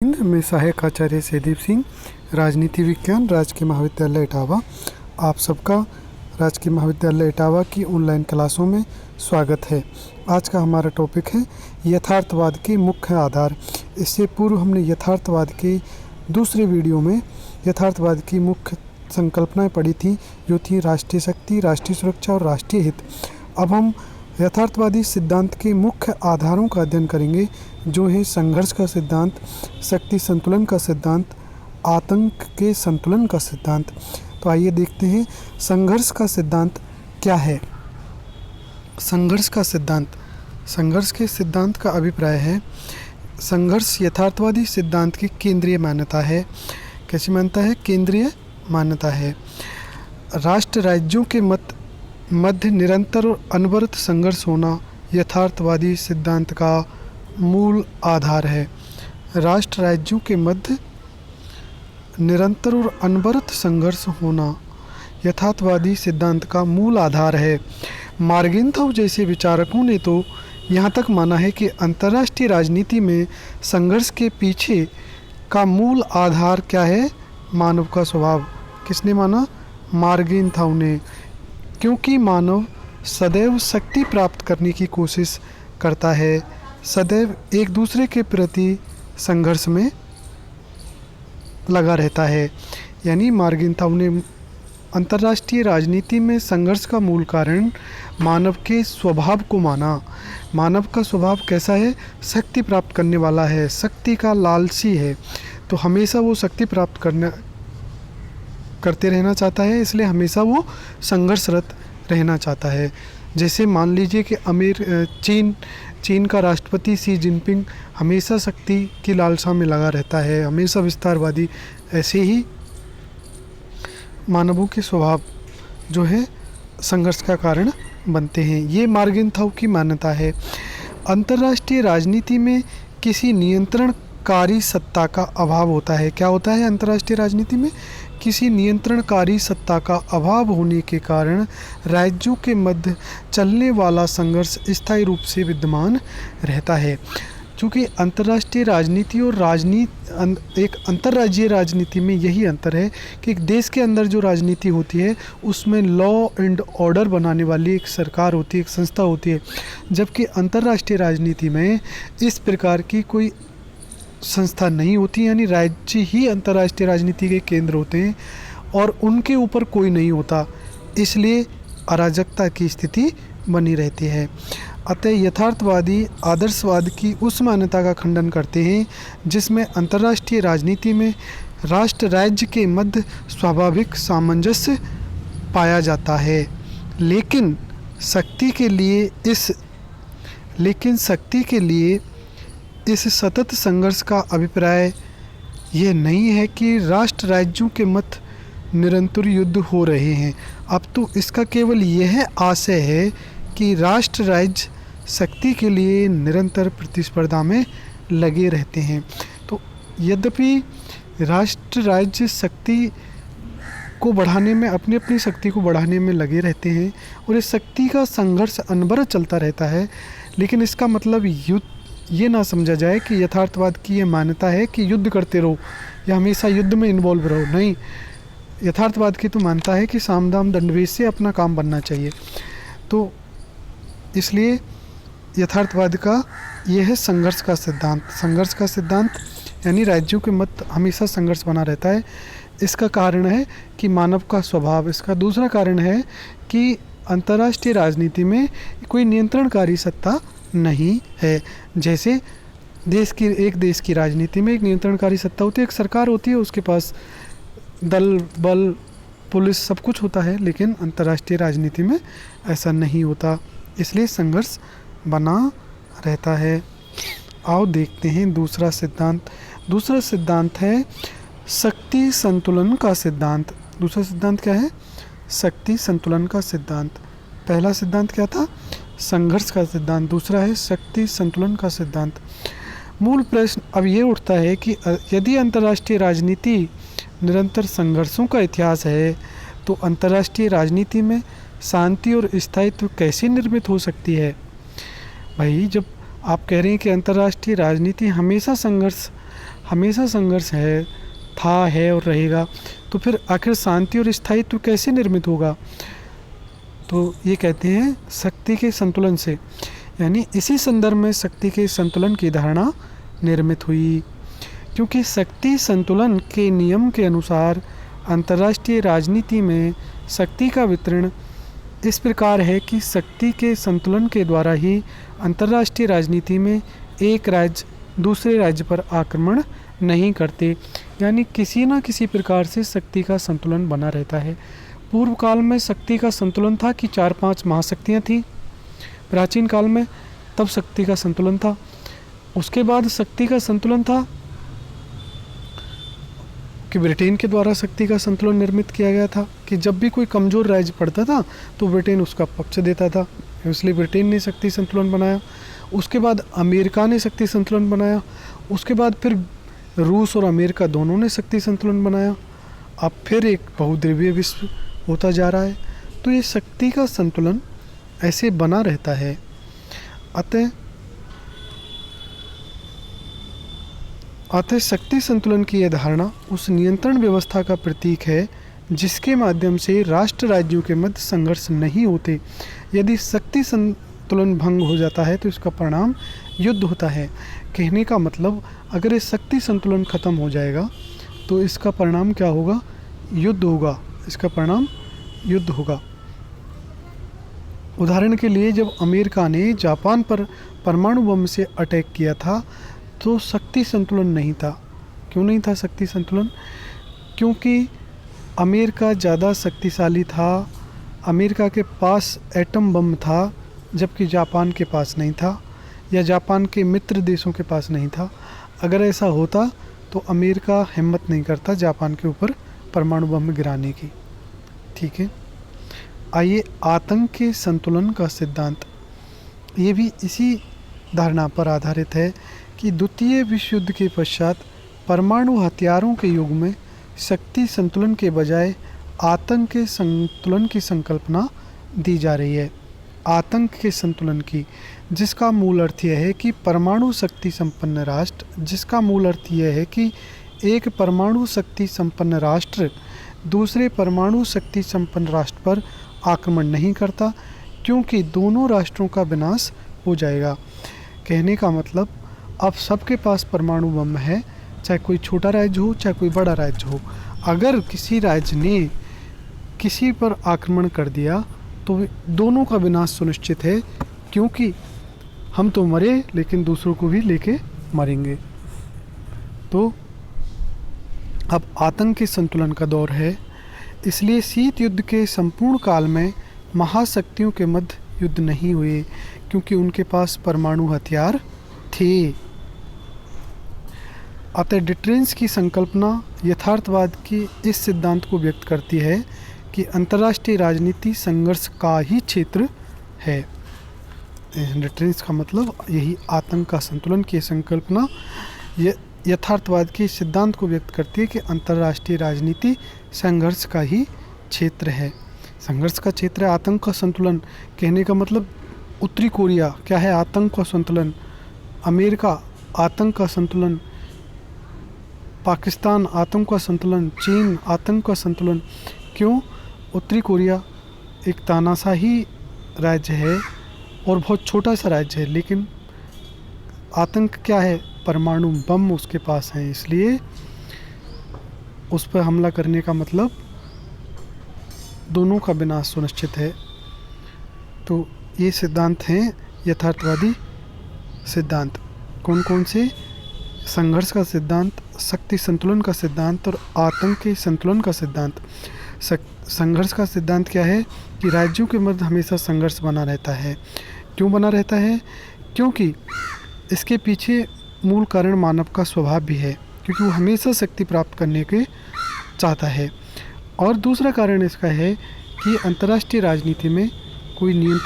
मैं सहायक आचार्य सहदीप सिंह, राजनीति विज्ञान राजकीय महाविद्यालय इटावा। आप सबका राजकीय महाविद्यालय इटावा की ऑनलाइन क्लासों में स्वागत है। आज का हमारा टॉपिक है यथार्थवाद के मुख्य आधार। इससे पूर्व हमने यथार्थवाद के दूसरे वीडियो में यथार्थवाद की मुख्य संकल्पनाएं पढ़ी थी, जो थी राष्ट्रीय शक्ति, राष्ट्रीय सुरक्षा और राष्ट्रीय हित। अब हम यथार्थवादी सिद्धांत के मुख्य आधारों का अध्ययन करेंगे, जो है संघर्ष का सिद्धांत, शक्ति संतुलन का सिद्धांत, आतंक के संतुलन का सिद्धांत। तो आइए देखते हैं संघर्ष का सिद्धांत क्या है। संघर्ष का सिद्धांत, संघर्ष के सिद्धांत का अभिप्राय है, संघर्ष यथार्थवादी सिद्धांत की केंद्रीय मान्यता है। कैसी मान्यता है? केंद्रीय मान्यता है। राष्ट्र राज्यों के मध्य निरंतर और अनवरत संघर्ष होना यथार्थवादी सिद्धांत का मूल आधार है। राष्ट्र राज्यों के मध्य निरंतर और अनवरत संघर्ष होना यथार्थवादी सिद्धांत का मूल आधार है। मार्गेंथाउ जैसे विचारकों ने तो यहाँ तक माना है कि अंतर्राष्ट्रीय राजनीति में संघर्ष के पीछे का मूल आधार क्या है? मानव का स्वभाव। किसने माना? मार्गेंथाउ ने। क्योंकि मानव सदैव शक्ति प्राप्त करने की कोशिश करता है, सदैव एक दूसरे के प्रति संघर्ष में लगा रहता है। यानी मार्गेंथाउ ने अंतर्राष्ट्रीय राजनीति में संघर्ष का मूल कारण मानव के स्वभाव को माना। मानव का स्वभाव कैसा है? शक्ति प्राप्त करने वाला है, शक्ति का लालची है। तो हमेशा वो शक्ति प्राप्त करते रहना चाहता है, इसलिए हमेशा वो संघर्षरत रहना चाहता है। जैसे मान लीजिए कि चीन का राष्ट्रपति शी जिनपिंग हमेशा शक्ति की लालसा में लगा रहता है, हमेशा विस्तारवादी। ऐसे ही मानवों के स्वभाव जो है संघर्ष का कारण बनते हैं। ये मार्गेंथाउ की मान्यता है। अंतर्राष्ट्रीय राजनीति में किसी नियंत्रणकारी सत्ता का अभाव होता है। क्या होता है अंतर्राष्ट्रीय राजनीति में? किसी नियंत्रणकारी सत्ता का अभाव होने के कारण राज्यों के मध्य चलने वाला संघर्ष स्थायी रूप से विद्यमान रहता है। क्योंकि अंतर्राष्ट्रीय राजनीति और एक अंतर्राज्यीय राजनीति में यही अंतर है कि एक देश के अंदर जो राजनीति होती है उसमें लॉ एंड ऑर्डर बनाने वाली एक सरकार होती है, एक संस्था होती है, जबकि अंतर्राष्ट्रीय राजनीति में इस प्रकार की कोई संस्था नहीं होती। यानी राज्य ही अंतर्राष्ट्रीय राजनीति के केंद्र होते हैं और उनके ऊपर कोई नहीं होता, इसलिए अराजकता की स्थिति बनी रहती है। अतः यथार्थवादी आदर्शवाद की उस मान्यता का खंडन करते हैं जिसमें अंतर्राष्ट्रीय राजनीति में राष्ट्र राज्य के मध्य स्वाभाविक सामंजस्य पाया जाता है, लेकिन शक्ति के लिए इस सतत संघर्ष का अभिप्राय यह नहीं है कि राष्ट्र राज्यों के मध्य निरंतर युद्ध हो रहे हैं। अब तो इसका केवल यह आशय है कि राष्ट्र राज्य शक्ति के लिए निरंतर प्रतिस्पर्धा में लगे रहते हैं। तो यद्यपि राष्ट्र राज्य शक्ति को बढ़ाने में, अपनी शक्ति को बढ़ाने में लगे रहते हैं और इस शक्ति का संघर्ष अनवरत चलता रहता है, लेकिन इसका मतलब ये ना समझा जाए कि यथार्थवाद की ये मान्यता है कि युद्ध करते रहो या हमेशा युद्ध में इन्वॉल्व रहो। नहीं, यथार्थवाद की तो मानता है कि साम दाम दंडभेद से अपना काम बनना चाहिए। तो इसलिए यथार्थवाद का यह है संघर्ष का सिद्धांत। संघर्ष का सिद्धांत यानी राज्यों के मध्य हमेशा संघर्ष बना रहता है। इसका कारण है कि मानव का स्वभाव। इसका दूसरा कारण है कि अंतर्राष्ट्रीय राजनीति में कोई नियंत्रणकारी सत्ता नहीं है। जैसे एक देश की राजनीति में एक नियंत्रणकारी सत्ता होती है, एक सरकार होती है, उसके पास दल बल पुलिस सब कुछ होता है, लेकिन अंतर्राष्ट्रीय राजनीति में ऐसा नहीं होता, इसलिए संघर्ष बना रहता है। आओ देखते हैं दूसरा सिद्धांत। दूसरा सिद्धांत है शक्ति संतुलन का सिद्धांत। दूसरा सिद्धांत क्या है? शक्ति संतुलन का सिद्धांत। पहला सिद्धांत क्या था? संघर्ष का सिद्धांत। दूसरा है शक्ति संतुलन का सिद्धांत। मूल प्रश्न अब ये उठता है कि यदि अंतर्राष्ट्रीय राजनीति निरंतर संघर्षों का इतिहास है, तो अंतर्राष्ट्रीय राजनीति में शांति और स्थायित्व कैसे निर्मित हो सकती है? भाई, जब आप कह रहे हैं कि अंतर्राष्ट्रीय राजनीति हमेशा संघर्ष हमेशा संघर्ष है, था, है और रहेगा, तो फिर आखिर शांति और स्थायित्व कैसे निर्मित होगा? तो ये कहते हैं शक्ति के संतुलन से, यानी इसी संदर्भ में शक्ति के संतुलन की धारणा निर्मित हुई। क्योंकि शक्ति संतुलन के नियम के अनुसार अंतर्राष्ट्रीय राजनीति में शक्ति का वितरण इस प्रकार है कि शक्ति के संतुलन के द्वारा ही अंतर्राष्ट्रीय राजनीति में एक राज्य दूसरे राज्य पर आक्रमण नहीं करते, यानी किसी न किसी प्रकार से शक्ति का संतुलन बना रहता है। पूर्व काल में शक्ति का संतुलन था कि 4-5 महाशक्तियाँ थीं, प्राचीन काल में तब शक्ति का संतुलन था। उसके बाद शक्ति का संतुलन था कि ब्रिटेन के द्वारा शक्ति का संतुलन निर्मित किया गया था कि जब भी कोई कमज़ोर राज्य पड़ता था तो ब्रिटेन उसका पक्ष देता था, इसलिए ब्रिटेन ने शक्ति संतुलन बनाया। उसके बाद अमेरिका ने शक्ति संतुलन बनाया, उसके बाद फिर रूस और अमेरिका दोनों ने शक्ति संतुलन बनाया। अब फिर एक बहुद्रव्यीय विश्व होता जा रहा है, तो ये शक्ति का संतुलन ऐसे बना रहता है। अतः शक्ति संतुलन की यह धारणा उस नियंत्रण व्यवस्था का प्रतीक है जिसके माध्यम से राष्ट्र राज्यों के मध्य संघर्ष नहीं होते। यदि शक्ति संतुलन भंग हो जाता है तो इसका परिणाम युद्ध होता है। कहने का मतलब, अगर ये शक्ति संतुलन खत्म हो जाएगा तो इसका परिणाम क्या होगा? युद्ध होगा। इसका परिणाम युद्ध होगा। उदाहरण के लिए, जब अमेरिका ने जापान पर परमाणु बम से अटैक किया था तो शक्ति संतुलन नहीं था। क्यों नहीं था शक्ति संतुलन? क्योंकि अमेरिका ज़्यादा शक्तिशाली था, अमेरिका के पास एटम बम था जबकि जापान के पास नहीं था, या जापान के मित्र देशों के पास नहीं था। अगर ऐसा होता तो अमेरिका हिम्मत नहीं करता जापान के ऊपर परमाणु बम गिराने की। ठीक है, आइए आतंक के संतुलन का सिद्धांत, ये भी इसी धारणा पर आधारित है कि द्वितीय विश्व युद्ध के पश्चात परमाणु हथियारों के युग में शक्ति संतुलन के बजाय आतंक के संतुलन की संकल्पना दी जा रही है। आतंक के संतुलन की, जिसका मूल अर्थ यह है कि परमाणु शक्ति संपन्न राष्ट्र, जिसका मूल अर्थ यह है कि एक परमाणु शक्ति संपन्न राष्ट्र दूसरे परमाणु शक्ति संपन्न राष्ट्र पर आक्रमण नहीं करता, क्योंकि दोनों राष्ट्रों का विनाश हो जाएगा। कहने का मतलब, अब सबके पास परमाणु बम है, चाहे कोई छोटा राज्य हो चाहे कोई बड़ा राज्य हो। अगर किसी राज्य ने किसी पर आक्रमण कर दिया तो दोनों का विनाश सुनिश्चित है, क्योंकि हम तो मरे लेकिन दूसरों को भी लेके मरेंगे। तो अब आतंक के संतुलन का दौर है, इसलिए शीत युद्ध के संपूर्ण काल में महाशक्तियों के मध्य युद्ध नहीं हुए, क्योंकि उनके पास परमाणु हथियार थे। अतः डिटरेंस की संकल्पना यथार्थवाद की इस सिद्धांत को व्यक्त करती है कि अंतर्राष्ट्रीय राजनीति संघर्ष का ही क्षेत्र है। डिटरेंस का मतलब यही आतंक का संतुलन की संकल्पना यथार्थवाद के सिद्धांत को व्यक्त करती है कि अंतर्राष्ट्रीय राजनीति संघर्ष का ही क्षेत्र है। संघर्ष का क्षेत्र है आतंक का संतुलन। कहने का मतलब, उत्तरी कोरिया क्या है? आतंक का संतुलन। अमेरिका आतंक का संतुलन। पाकिस्तान आतंक का संतुलन। चीन आतंक का संतुलन। क्यों? उत्तरी कोरिया एक तानाशाही राज्य है और बहुत छोटा सा राज्य है, लेकिन आतंक क्या है? परमाणु बम उसके पास है, इसलिए उस पर हमला करने का मतलब दोनों का विनाश सुनिश्चित है। तो ये सिद्धांत हैं यथार्थवादी सिद्धांत। कौन कौन से? संघर्ष का सिद्धांत, शक्ति संतुलन का सिद्धांत और आतंक के संतुलन का सिद्धांत। संघर्ष का सिद्धांत क्या है? कि राज्यों के मध्य हमेशा संघर्ष बना रहता है। क्यों बना रहता है? क्योंकि इसके पीछे मूल कारण मानव का स्वभाव भी है, क्योंकि वो हमेशा शक्ति प्राप्त करने के चाहता है। और दूसरा कारण इसका है कि अंतर्राष्ट्रीय राजनीति में कोई नियंत्रण